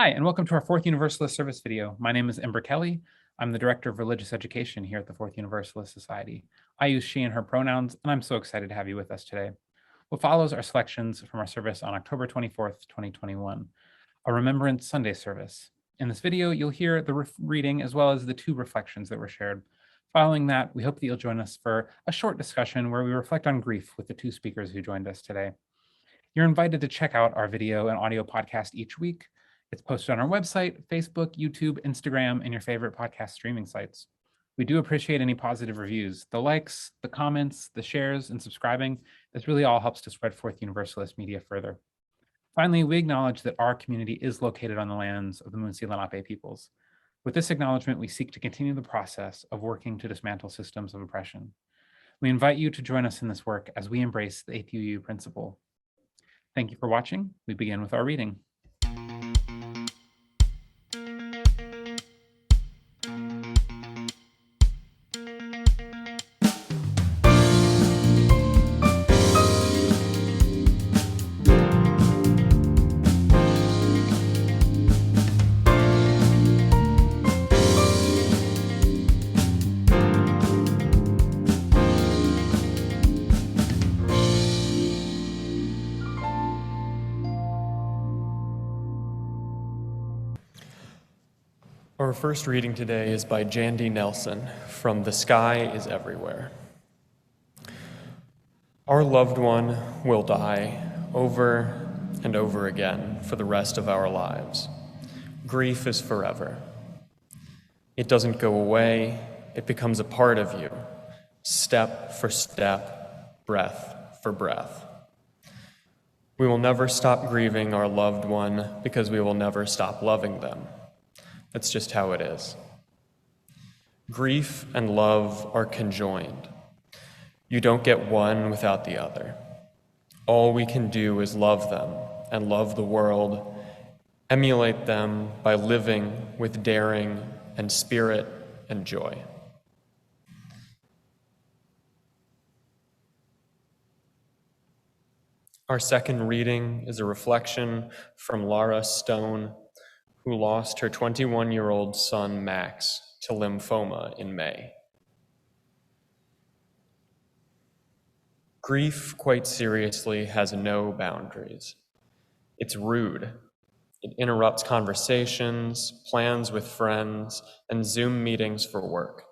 Hi, and welcome to our Fourth Universalist service video. My name is Ember Kelly. I'm the Director of Religious Education here at the Fourth Universalist Society. I use she and her pronouns, and I'm so excited to have you with us today. What follows are selections from our service on October 24th, 2021, a Remembrance Sunday service. In this video, you'll hear the reading as well as the two reflections that were shared. Following that, we hope that you'll join us for a short discussion where we reflect on grief with the two speakers who joined us today. You're invited to check out our video and audio podcast each week. It's posted on our website, Facebook, YouTube, Instagram, and your favorite podcast streaming sites. We do appreciate any positive reviews. The likes, the comments, the shares, and subscribing. This really all helps to spread Fourth Universalist media further. Finally, we acknowledge that our community is located on the lands of the Munsee Lenape peoples. With this acknowledgement, we seek to continue the process of working to dismantle systems of oppression. We invite you to join us in this work as we embrace the 8th UU principle. Thank you for watching. We begin with our reading. Our first reading today is by Jandy Nelson from The Sky is Everywhere. Our loved one will die over and over again for the rest of our lives. Grief is forever. It doesn't go away, it becomes a part of you, step for step, breath for breath. We will never stop grieving our loved one because we will never stop loving them. That's just how it is. Grief and love are conjoined. You don't get one without the other. All we can do is love them and love the world, emulate them by living with daring and spirit and joy. Our second reading is a reflection from Lara Stone, who lost her 21-year-old son, Max, to lymphoma in May. Grief, quite seriously, has no boundaries. It's rude. It interrupts conversations, plans with friends, and Zoom meetings for work.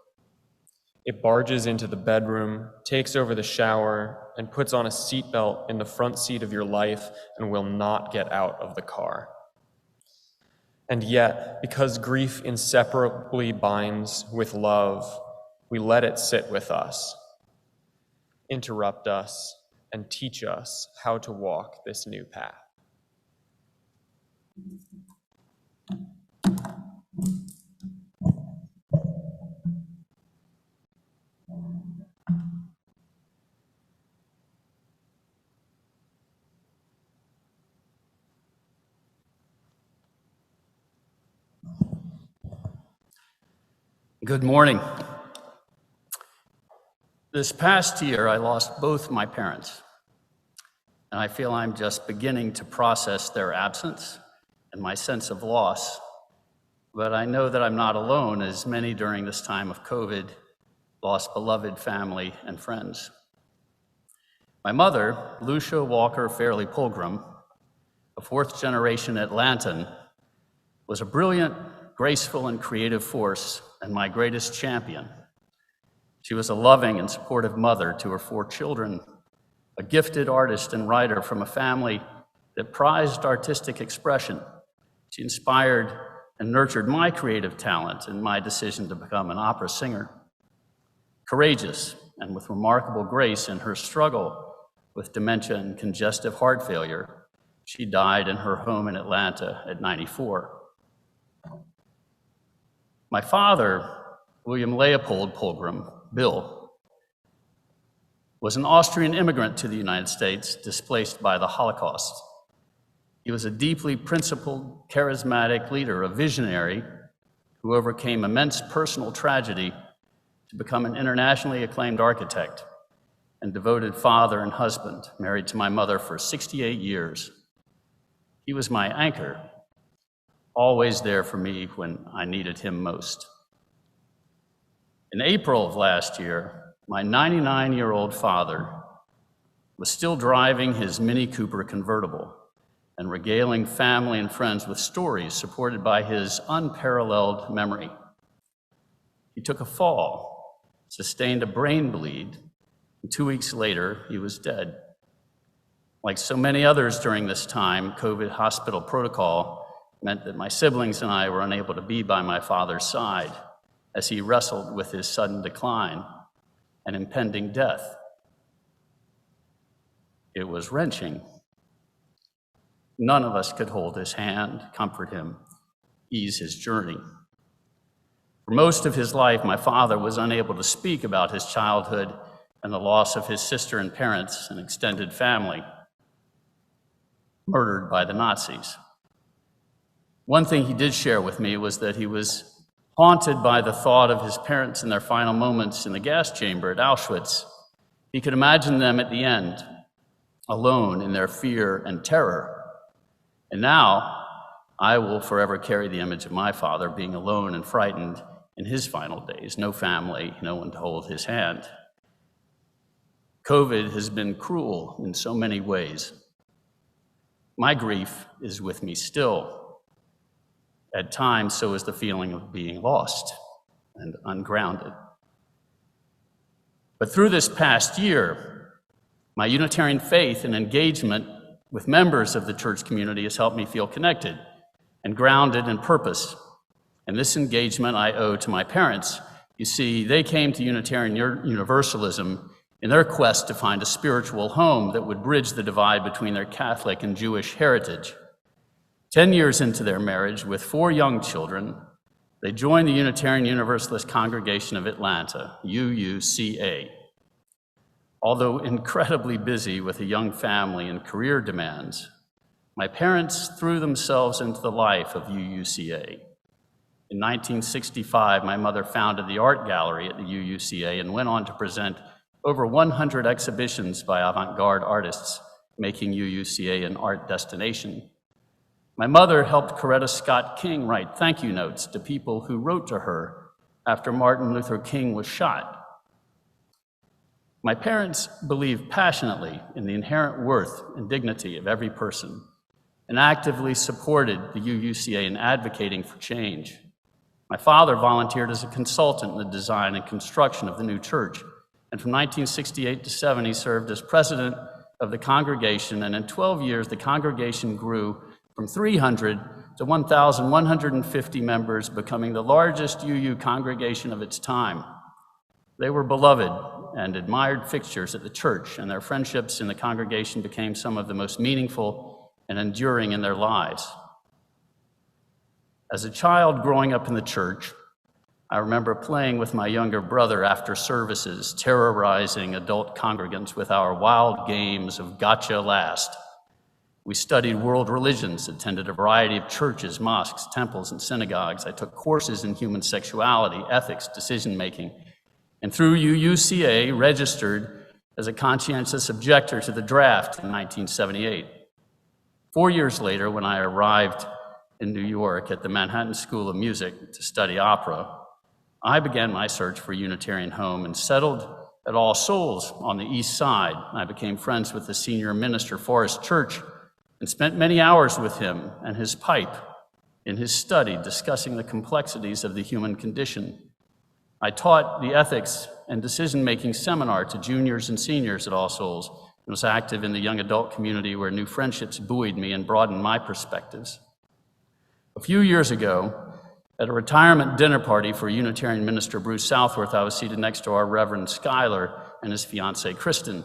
It barges into the bedroom, takes over the shower, and puts on a seatbelt in the front seat of your life and will not get out of the car. And yet, because grief inseparably binds with love, we let it sit with us, interrupt us, and teach us how to walk this new path. Good morning. This past year, I lost both my parents, and I feel I'm just beginning to process their absence and my sense of loss. But I know that I'm not alone, as many during this time of COVID lost beloved family and friends. My mother, Lucia Walker Fairley Pilgrim, a fourth-generation Atlantan, was a brilliant, graceful, and creative force and my greatest champion. She was a loving and supportive mother to her 4 children, a gifted artist and writer from a family that prized artistic expression. She inspired and nurtured my creative talent and my decision to become an opera singer. Courageous and with remarkable grace in her struggle with dementia and congestive heart failure, she died in her home in Atlanta at 94. My father, William Leopold Pilgrim, Bill, was an Austrian immigrant to the United States displaced by the Holocaust. He was a deeply principled, charismatic leader, a visionary who overcame immense personal tragedy to become an internationally acclaimed architect and devoted father and husband, married to my mother for 68 years. He was my anchor, always there for me when I needed him most. In April of last year, my 99-year-old father was still driving his Mini Cooper convertible and regaling family and friends with stories supported by his unparalleled memory. He took a fall, sustained a brain bleed, and 2 weeks later, he was dead. Like so many others during this time, COVID hospital protocol meant that my siblings and I were unable to be by my father's side as he wrestled with his sudden decline and impending death. It was wrenching. None of us could hold his hand, comfort him, ease his journey. For most of his life, my father was unable to speak about his childhood and the loss of his sister and parents and extended family, murdered by the Nazis. One thing he did share with me was that he was haunted by the thought of his parents in their final moments in the gas chamber at Auschwitz. He could imagine them at the end, alone in their fear and terror. And now, I will forever carry the image of my father being alone and frightened in his final days. No family, no one to hold his hand. COVID has been cruel in so many ways. My grief is with me still. At times, so is the feeling of being lost and ungrounded. But through this past year, my Unitarian faith and engagement with members of the church community has helped me feel connected and grounded in purpose. And this engagement I owe to my parents. You see, they came to Unitarian Universalism in their quest to find a spiritual home that would bridge the divide between their Catholic and Jewish heritage. 10 years into their marriage, with 4 young children, they joined the Unitarian Universalist Congregation of Atlanta, UUCA. Although incredibly busy with a young family and career demands, my parents threw themselves into the life of UUCA. In 1965, my mother founded the art gallery at the UUCA and went on to present over 100 exhibitions by avant-garde artists, making UUCA an art destination. My mother helped Coretta Scott King write thank you notes to people who wrote to her after Martin Luther King was shot. My parents believed passionately in the inherent worth and dignity of every person and actively supported the UUCA in advocating for change. My father volunteered as a consultant in the design and construction of the new church, and from 1968 to 70, he served as president of the congregation, and in 12 years, the congregation grew from 300 to 1,150 members, becoming the largest UU congregation of its time. They were beloved and admired fixtures at the church, and their friendships in the congregation became some of the most meaningful and enduring in their lives. As a child growing up in the church, I remember playing with my younger brother after services, terrorizing adult congregants with our wild games of gotcha last. We studied world religions, attended a variety of churches, mosques, temples, and synagogues. I took courses in human sexuality, ethics, decision-making, and through UUCA, registered as a conscientious objector to the draft in 1978. 4 years later, when I arrived in New York at the Manhattan School of Music to study opera, I began my search for a Unitarian home and settled at All Souls on the East Side. I became friends with the senior minister, Forrest Church, and spent many hours with him and his pipe in his study discussing the complexities of the human condition. I taught the ethics and decision-making seminar to juniors and seniors at All Souls and was active in the young adult community where new friendships buoyed me and broadened my perspectives. A few years ago, at a retirement dinner party for Unitarian minister Bruce Southworth, I was seated next to our Reverend Schuyler and his fiancée Kristen,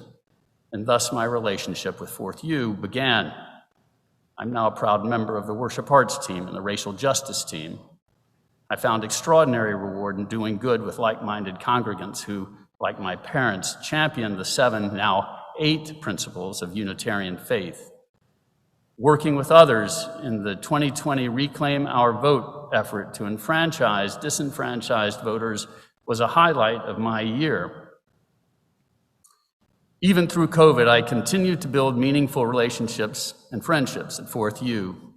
and thus my relationship with Fourth U began. I'm now a proud member of the worship arts team and the racial justice team. I found extraordinary reward in doing good with like-minded congregants who, like my parents, championed the 7, now 8 principles of Unitarian faith. Working with others in the 2020 Reclaim Our Vote effort to enfranchise disenfranchised voters was a highlight of my year. Even through COVID, I continued to build meaningful relationships and friendships at Fourth U.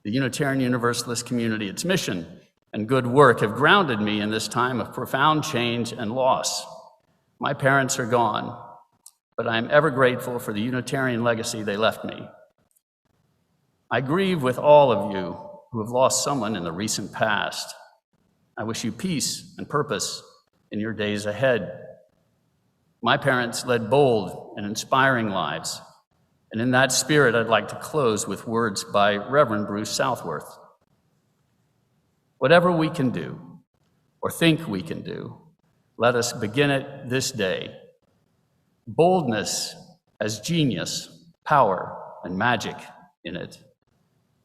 the Unitarian Universalist community, its mission, and good work have grounded me in this time of profound change and loss. My parents are gone, but I am ever grateful for the Unitarian legacy they left me. I grieve with all of you who have lost someone in the recent past. I wish you peace and purpose in your days ahead. My parents led bold and inspiring lives, and in that spirit, I'd like to close with words by Reverend Bruce Southworth. Whatever we can do, or think we can do, let us begin it this day. Boldness has genius, power, and magic in it.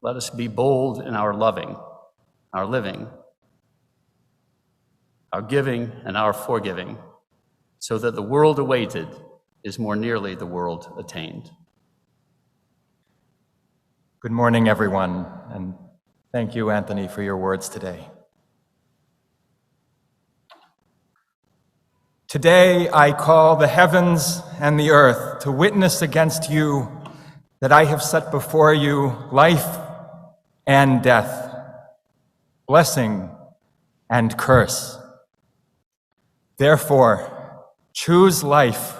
Let us be bold in our loving, our living, our giving, and our forgiving, so that the world awaited is more nearly the world attained. Good morning, everyone, and thank you, Anthony, for your words today. Today, I call the heavens and the earth to witness against you that I have set before you life and death, blessing and curse. Therefore, choose life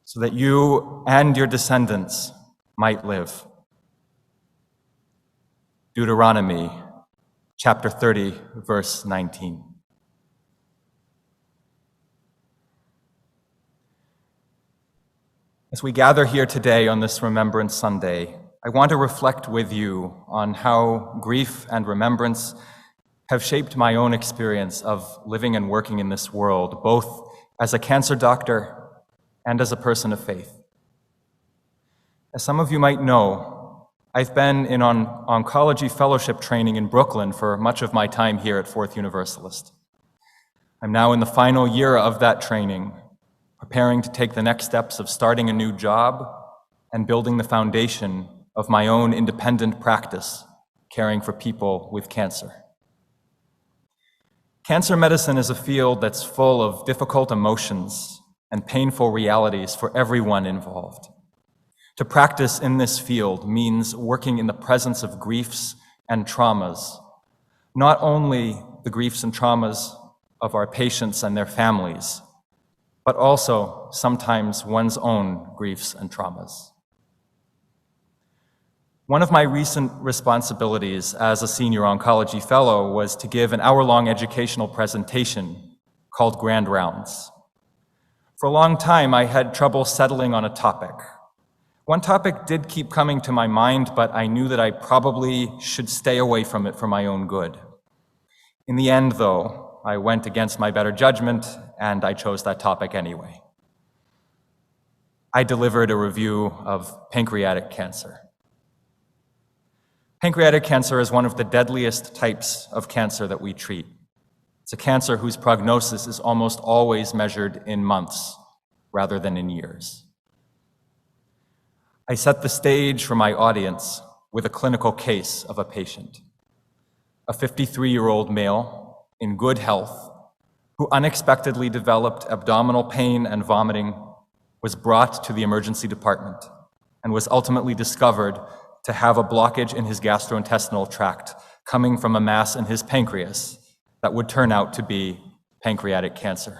so that you and your descendants might live. Deuteronomy chapter 30, verse 19. As we gather here today on this Remembrance Sunday, I want to reflect with you on how grief and remembrance have shaped my own experience of living and working in this world, both as a cancer doctor and as a person of faith. As some of you might know, I've been in oncology fellowship training in Brooklyn for much of my time here at Fourth Universalist. I'm now in the final year of that training, preparing to take the next steps of starting a new job and building the foundation of my own independent practice, caring for people with cancer. Cancer medicine is a field that's full of difficult emotions and painful realities for everyone involved. To practice in this field means working in the presence of griefs and traumas, not only the griefs and traumas of our patients and their families, but also sometimes one's own griefs and traumas. One of my recent responsibilities as a senior oncology fellow was to give an hour-long educational presentation called Grand Rounds. For a long time, I had trouble settling on a topic. One topic did keep coming to my mind, but I knew that I probably should stay away from it for my own good. In the end, though, I went against my better judgment, and I chose that topic anyway. I delivered a review of pancreatic cancer. Pancreatic cancer is one of the deadliest types of cancer that we treat. It's a cancer whose prognosis is almost always measured in months rather than in years. I set the stage for my audience with a clinical case of a patient, a 53-year-old male in good health who unexpectedly developed abdominal pain and vomiting, was brought to the emergency department, and was ultimately discovered to have a blockage in his gastrointestinal tract coming from a mass in his pancreas that would turn out to be pancreatic cancer.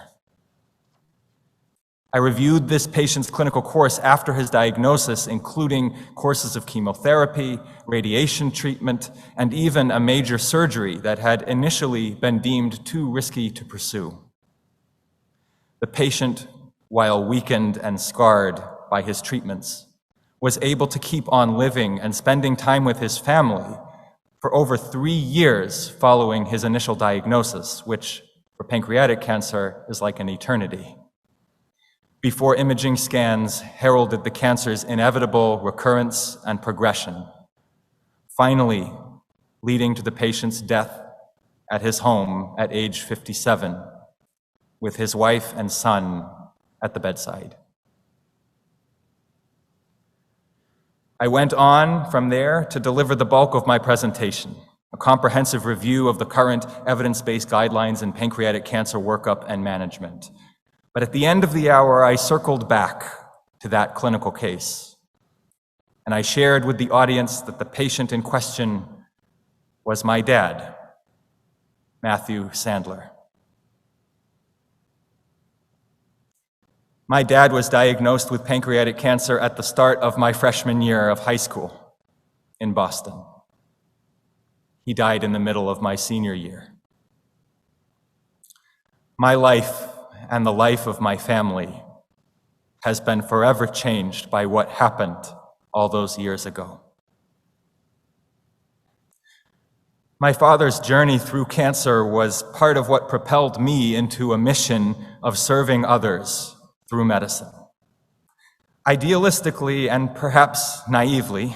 I reviewed this patient's clinical course after his diagnosis, including courses of chemotherapy, radiation treatment, and even a major surgery that had initially been deemed too risky to pursue. The patient, while weakened and scarred by his treatments, was able to keep on living and spending time with his family for over 3 years following his initial diagnosis, which for pancreatic cancer is like an eternity, before imaging scans heralded the cancer's inevitable recurrence and progression, finally leading to the patient's death at his home at age 57, with his wife and son at the bedside. I went on from there to deliver the bulk of my presentation, a comprehensive review of the current evidence-based guidelines in pancreatic cancer workup and management. But at the end of the hour, I circled back to that clinical case. and I shared with the audience that the patient in question was my dad, Matthew Sandler. My dad was diagnosed with pancreatic cancer at the start of my freshman year of high school in Boston. He died in the middle of my senior year. My life and the life of my family has been forever changed by what happened all those years ago. My father's journey through cancer was part of what propelled me into a mission of serving others through medicine. Idealistically and perhaps naively,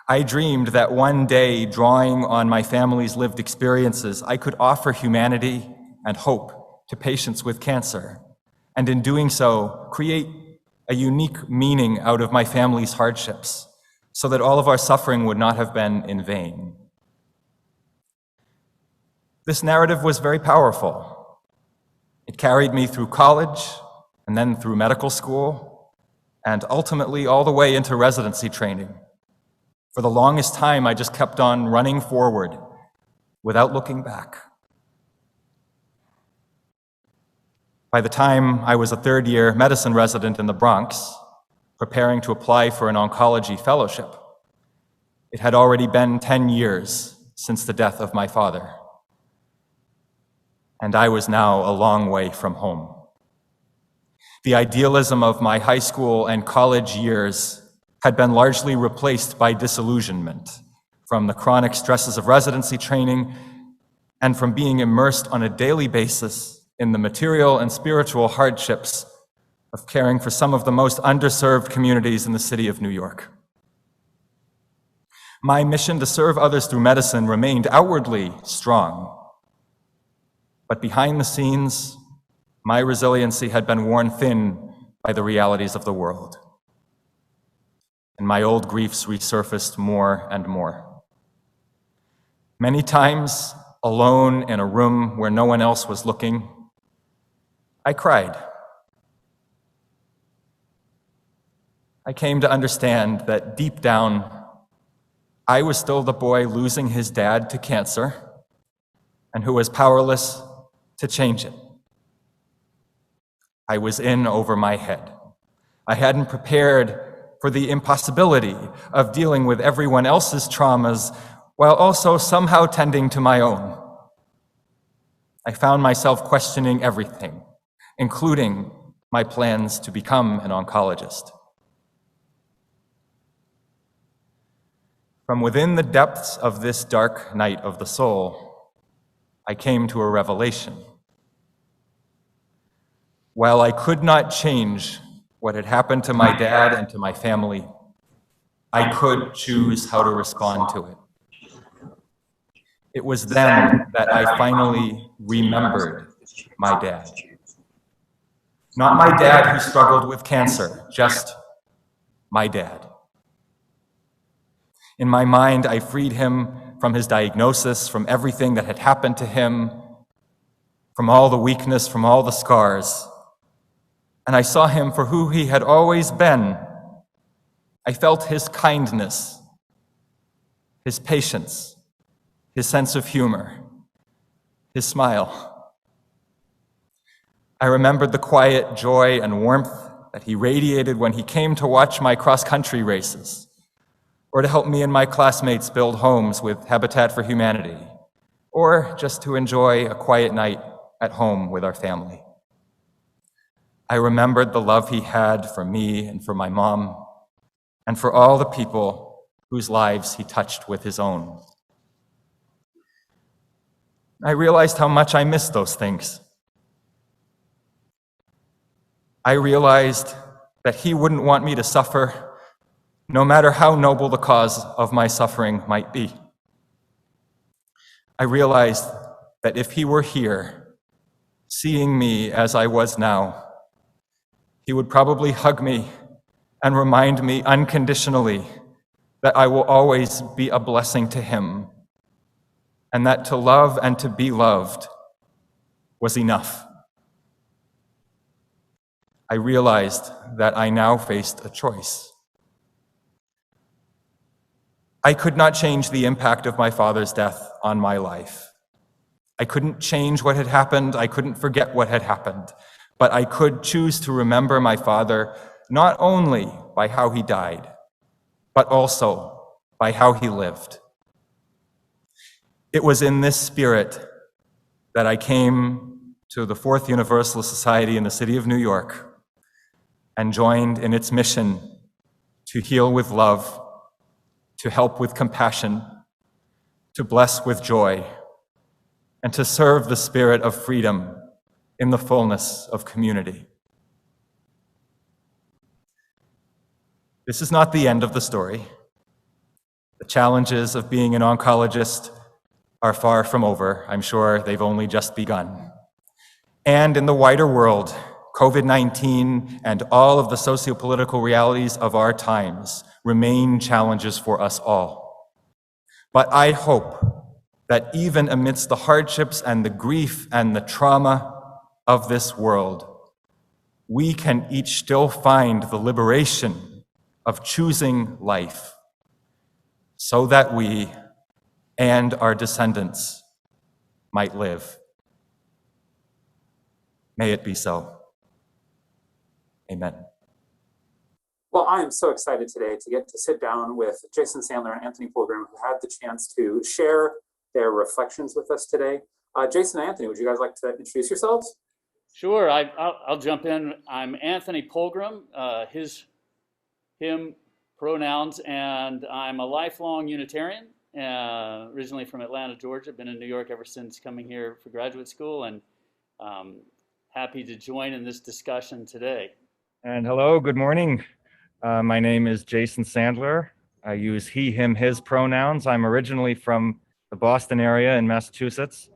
I dreamed that one day, drawing on my family's lived experiences, I could offer humanity and hope to patients with cancer, and in doing so, create a unique meaning out of my family's hardships, so that all of our suffering would not have been in vain. This narrative was very powerful. It carried me through college, and then through medical school, and ultimately all the way into residency training. For the longest time, I just kept on running forward without looking back. By the time I was a third-year medicine resident in the Bronx, preparing to apply for an oncology fellowship, it had already been 10 years since the death of my father, and I was now a long way from home. The idealism of my high school and college years had been largely replaced by disillusionment from the chronic stresses of residency training and from being immersed on a daily basis in the material and spiritual hardships of caring for some of the most underserved communities in the city of New York. My mission to serve others through medicine remained outwardly strong, but behind the scenes, my resiliency had been worn thin by the realities of the world, and my old griefs resurfaced more and more. Many times, alone in a room where no one else was looking, I cried. I came to understand that deep down, I was still the boy losing his dad to cancer and who was powerless to change it. I was in over my head. I hadn't prepared for the impossibility of dealing with everyone else's traumas while also somehow tending to my own. I found myself questioning everything, including my plans to become an oncologist. From within the depths of this dark night of the soul, I came to a revelation. While I could not change what had happened to my dad and to my family, I could choose how to respond to it. It was then that I finally remembered my dad. Not my dad who struggled with cancer, just my dad. In my mind, I freed him from his diagnosis, from everything that had happened to him, from all the weakness, from all the scars. And I saw him for who he had always been. I felt his kindness, his patience, his sense of humor, his smile. I remembered the quiet joy and warmth that he radiated when he came to watch my cross-country races, or to help me and my classmates build homes with Habitat for Humanity, or just to enjoy a quiet night at home with our family. I remembered the love he had for me and for my mom, and for all the people whose lives he touched with his own. I realized how much I missed those things. I realized that he wouldn't want me to suffer, no matter how noble the cause of my suffering might be. I realized that if he were here, seeing me as I was now, he would probably hug me and remind me unconditionally that I will always be a blessing to him, and that to love and to be loved was enough. I realized that I now faced a choice. I could not change the impact of my father's death on my life. I couldn't change what had happened. I couldn't forget what had happened. But I could choose to remember my father not only by how he died, but also by how he lived. It was in this spirit that I came to the Fourth Universalist Society in the city of New York and joined in its mission to heal with love, to help with compassion, to bless with joy, and to serve the spirit of freedom in the fullness of community. This is not the end of the story. The challenges of being an oncologist are far from over. I'm sure they've only just begun. And in the wider world, COVID-19 and all of the sociopolitical realities of our times remain challenges for us all. But I hope that even amidst the hardships and the grief and the trauma of this world, we can each still find the liberation of choosing life so that we and our descendants might live. May it be so. Amen. Well, I am so excited today to get to sit down with Jason Sandler and Anthony Pilgrim, who had the chance to share their reflections with us today. Jason and Anthony, would you guys like to introduce yourselves? Sure, I'll jump in. I'm Anthony Pilgrim, him pronouns, and I'm a lifelong Unitarian, originally from Atlanta, Georgia. Been in New York ever since coming here for graduate school, and happy to join in this discussion today. And hello, good morning. My name is Jason Sandler. I use he, him, his pronouns. I'm originally from the Boston area in Massachusetts,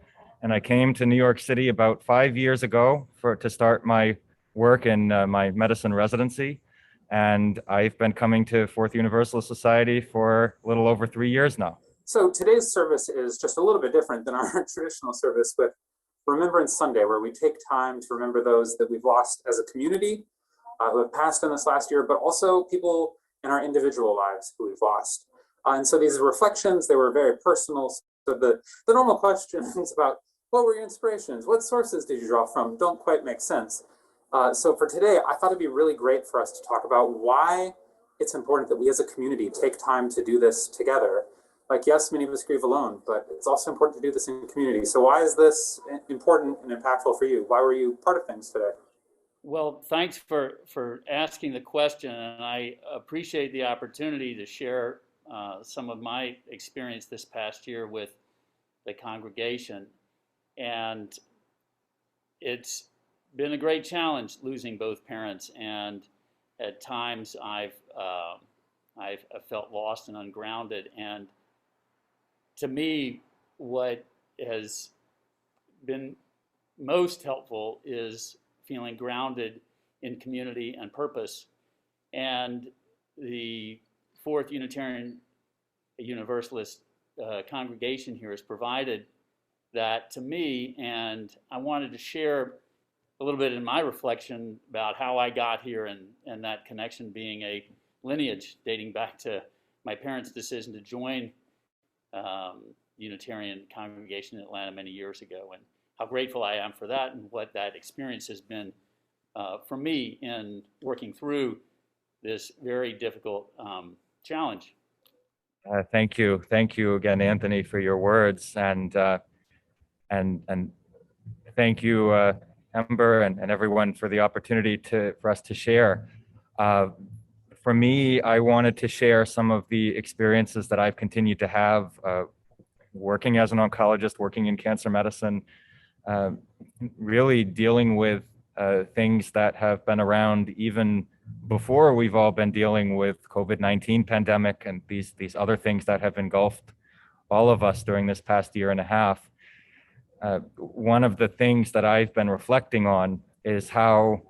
and I came to New York City about 5 years ago to start my work in my medicine residency. And I've been coming to Fourth Universalist Society for a little over 3 years now. So today's service is just a little bit different than our traditional service with Remembrance Sunday, where we take time to remember those that we've lost as a community, who have passed in this last year, but also people in our individual lives who we've lost. And so these reflections, they were very personal. So the normal questions about what were your inspirations, what sources did you draw from, don't quite make sense. So for today, I thought it'd be really great for us to talk about why it's important that we as a community take time to do this together. Like, yes, many of us grieve alone, but it's also important to do this in community. So why is this important and impactful for you? Why were you part of things today? Well, thanks for asking the question, and I appreciate the opportunity to share some of my experience this past year with the congregation. And it's been a great challenge losing both parents, and at times I've felt lost and ungrounded. And to me, what has been most helpful is feeling grounded in community and purpose. And the Fourth Unitarian Universalist congregation here has provided that to me, and I wanted to share a little bit in my reflection about how I got here, and that connection being a lineage dating back to my parents' decision to join Unitarian congregation in Atlanta many years ago, and how grateful I am for that, and what that experience has been for me in working through this very difficult challenge. Thank you again, Anthony, for your words, and thank you, Ember, and everyone for the opportunity for us to share. For me, I wanted to share some of the experiences that I've continued to have working as an oncologist, working in cancer medicine, really dealing with things that have been around even before we've all been dealing with COVID-19 pandemic and these other things that have engulfed all of us during this past year and a half. One of the things that I've been reflecting on is how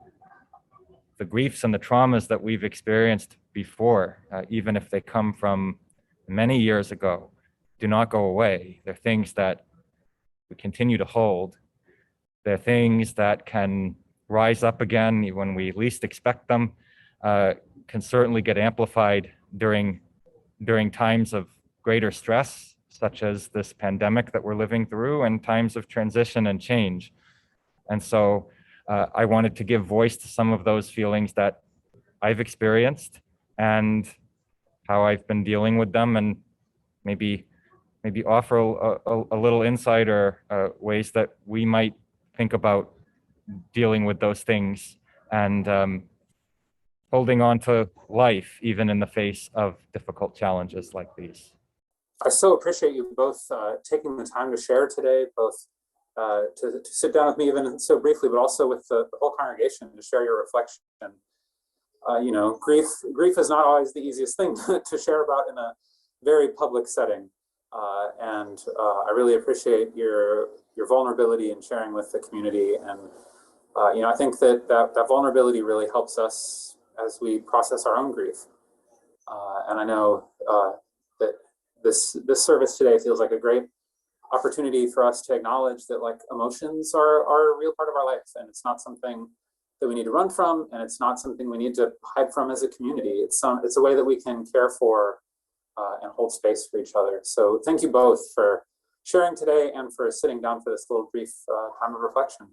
the griefs and the traumas that we've experienced before, even if they come from many years ago, do not go away. They're things that we continue to hold. They're things that can rise up again when we least expect them, can certainly get amplified during times of greater stress, such as this pandemic that we're living through, and times of transition and change. And so I wanted to give voice to some of those feelings that I've experienced and how I've been dealing with them, and maybe offer a little insight or ways that we might think about dealing with those things and holding on to life even in the face of difficult challenges like these. I so appreciate you both taking the time to share today, both to sit down with me even so briefly, but also with the whole congregation to share your reflection. You know, grief is not always the easiest thing to share about in a very public setting. And I really appreciate your vulnerability in sharing with the community. And you know, I think that vulnerability really helps us as we process our own grief. And I know that this service today feels like a great opportunity for us to acknowledge that like emotions are a real part of our life, and it's not something that we need to run from, and it's not something we need to hide from as a community. It's a way that we can care for and hold space for each other. So thank you both for sharing today and for sitting down for this little brief time of reflection.